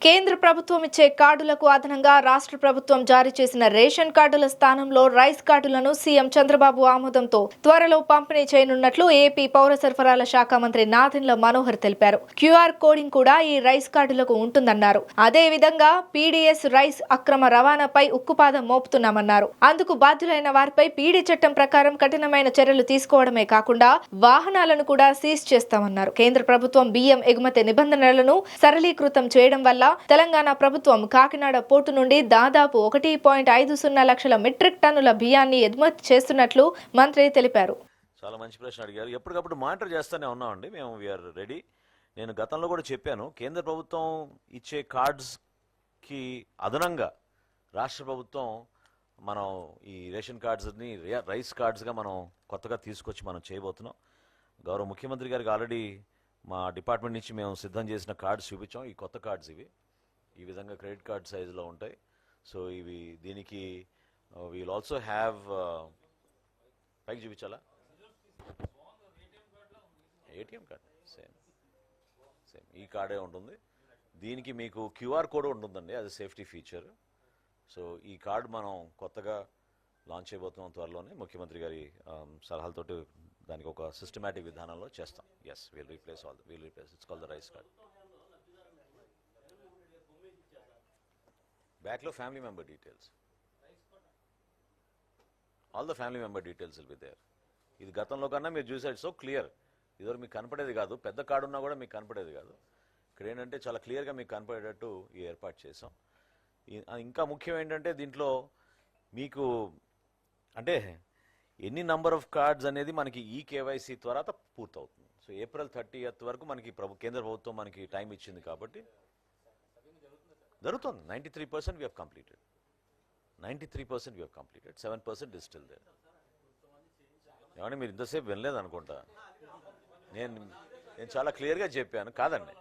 కేంద్ర ప్రభుత్వం ఇచ్చే కార్డులకు అదనంగా రాష్ట్ర ప్రభుత్వం జారీ చేసిన రేషన్ కార్డుల స్థానంలో రైస్ కార్డులను సీఎం చంద్రబాబు ఆమోదంతో త్వరలో పంపిణీ చేయనున్నట్లు ఏపీ పౌర సరఫరాల శాఖ మంత్రి నాదెండ్ల మనోహర్ తెలిపారు. క్యూఆర్ కోడింగ్ కూడా ఈ రైస్ కార్డులకు ఉంటుందన్నారు. అదే విధంగా పీడీఎస్ రైస్ అక్రమ రవాణాపై ఉక్కుపాదం మోపుతున్నామన్నారు. అందుకు బాధ్యులైన వారిపై పీడీ చట్టం ప్రకారం కఠినమైన చర్యలు తీసుకోవడమే కాకుండా వాహనాలను కూడా సీజ్ చేస్తామన్నారు. కేంద్ర ప్రభుత్వం బియ్యం ఎగుమతి నిబంధనలను సరళీకృతం చేయడం వల్ల తెలంగాణ ప్రభుత్వం కాకినాడ పోర్టు నుండి దాదాపు 1.50 లక్షల మెట్రిక్ టన్నుల బియ్యాన్ని ఎగుమతి చేస్తున్నట్లు మంత్రి తెలిపారు. చాలా మంచి ప్రశ్న అడిగారు. ఎప్పటికప్పుడు మానిటర్ చేస్తూనే ఉన్నామండి. మేము వీఆర్ రెడీ. నేను గతంలో కూడా చెప్పాను, కేంద్ర ప్రభుత్వం ఇచ్చే కార్డ్స్కి అదనంగా రాష్ట్ర ప్రభుత్వం మనం ఈ రేషన్ కార్డ్స్ని రైస్ కార్డ్స్గా మనం కొత్తగా తీసుకొచ్చి మనం చేయబోతున్నాం. గౌరవ ముఖ్యమంత్రి గారికి ఆల్రెడీ మా డిపార్ట్మెంట్ నుంచి మేము సిద్ధం చేసిన కార్డ్స్ చూపించాం. ఈ కొత్త కార్డ్స్ ఇవి ఈ విధంగా క్రెడిట్ కార్డ్ సైజులో ఉంటాయి. సో ఇవి దీనికి వీల్ ఆల్సో హ్యావ్ పైకి చూపించాలా ఏటీఎం కార్డ్ సేమ్ ఈ కార్డే ఉంటుంది. దీనికి మీకు క్యూఆర్ కోడ్ ఉంటుందండి, అది సేఫ్టీ ఫీచర్. సో ఈ కార్డ్ మనం కొత్తగా లాంచ్ చేయబోతున్నాం త్వరలోనే. ముఖ్యమంత్రి గారి సలహాలతోటి దానికి ఒక సిస్టమేటిక్ విధానంలో చేస్తాం. Yes will replace its called the rice card. బ్యాక్లో family member details, all the family member details will be there. ఇది గతంలో కన్నా మీరు చూసారు, సో క్లియర్. ఇదివరకు మీకు కనపడేది కాదు, పెద్ద కార్డు ఉన్నా కూడా మీకు కనపడేది కాదు. ఇక్కడ ఏంటంటే చాలా క్లియర్గా మీకు కనపడేటట్టు ఈ ఏర్పాటు చేసాం. ఇంకా ముఖ్యం ఏంటంటే దీంట్లో మీకు అంటే ఎన్ని నంబర్ ఆఫ్ కార్డ్స్ అనేది మనకి ఈ కేవైసీ తర్వాత పూర్తవుతుంది. సో ఏప్రిల్ 30th వరకు మనకి కేంద్ర ప్రభుత్వం మనకి టైం ఇచ్చింది కాబట్టి జరుగుతుంది. 93% we have completed. 93% we have completed. 7% is still there. ఏమంటే మీరు ఇంతసేపు వినలేదు అనుకుంటా. నేను చాలా క్లియర్గా చెప్పాను. కాదండి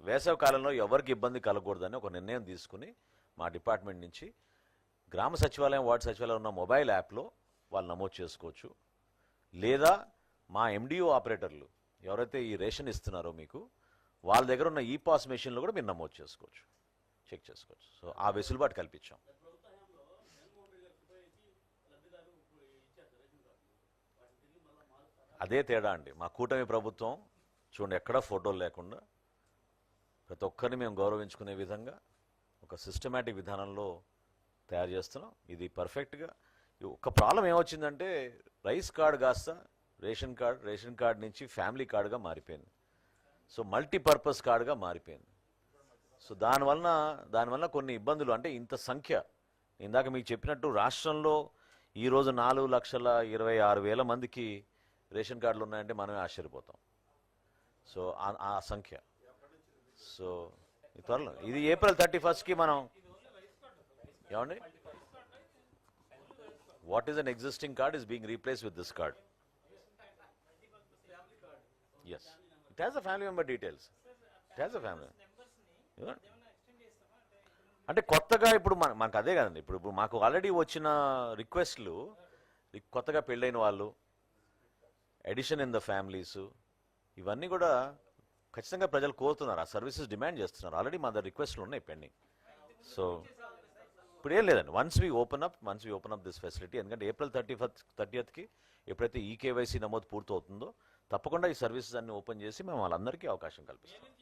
వేసవి కాలంలో ఎవరికి ఇబ్బంది కలగకూడదని ఒక నిర్ణయం తీసుకుని మా డిపార్ట్మెంట్ నుంచి గ్రామ సచివాలయం, వార్డు సచివాలయం ఉన్న మొబైల్ యాప్లో వాళ్ళు నమోదు చేసుకోవచ్చు. లేదా మా ఎండిఓ ఆపరేటర్లు ఎవరైతే ఈ రేషన్ ఇస్తున్నారో మీకు వాళ్ళ దగ్గర ఉన్న ఈపాస్ మెషిన్లో కూడా మీరు నమోదు చేసుకోవచ్చు, చెక్ చేసుకోవచ్చు. సో ఆ వెసులుబాటు కల్పించాం. అదే తేడా అండి. మా కూటమి ప్రభుత్వం చూడండి, ఎక్కడా ఫోటోలు లేకుండా ప్రతి ఒక్కరిని మేము గౌరవించుకునే విధంగా ఒక సిస్టమేటిక్ విధానంలో తయారు చేస్తున్నాం. ఇది పర్ఫెక్ట్గా. ఒక ప్రాబ్లం ఏమొచ్చిందంటే రైస్ కార్డ్ కాస్త రేషన్ కార్డ్ నుంచి ఫ్యామిలీ కార్డుగా మారిపోయింది. సో మల్టీపర్పస్ కార్డుగా మారిపోయింది. సో దానివల్ల కొన్ని ఇబ్బందులు, అంటే ఇంత సంఖ్య ఇందాక మీకు చెప్పినట్టు రాష్ట్రంలో ఈరోజు 4,26,000 మందికి రేషన్ కార్డులు ఉన్నాయంటే మనమే ఆశ్చర్యపోతాం. సో ఆ సంఖ్య. సో త్వరలో ఇది ఏప్రిల్ 31st మనం ఏమండి what is an existing card is being replace with this card. Yes it has a family member details. అంటే కొత్తగా ఇప్పుడు మనకు అదే కదండి. ఇప్పుడు మాకు ఆల్రెడీ వచ్చిన రిక్వెస్ట్లు కొత్తగా పెళ్ళైన వాళ్ళు, ఎడిషన్ ఇన్ ద ఫ్యామిలీస్, ఇవన్నీ కూడా ఖచ్చితంగా ప్రజలు కోరుతున్నారు. ఆ సర్వీసెస్ డిమాండ్ చేస్తున్నారు. ఆల్రెడీ మా దగ్గర రిక్వెస్ట్లు ఉన్నాయి పెండింగ్. సో ఇప్పుడు ఏం లేదండి. Once we open up this facility, ఎందుకంటే ఏప్రిల్ 30th ఎప్పుడైతే ఈ కేవైసీ నమోదు పూర్తవుతుందో తప్పకుండా ఈ సర్వీసెస్ అన్ని ఓపెన్ చేసి మేము వాళ్ళందరికీ అవకాశం కల్పిస్తాం.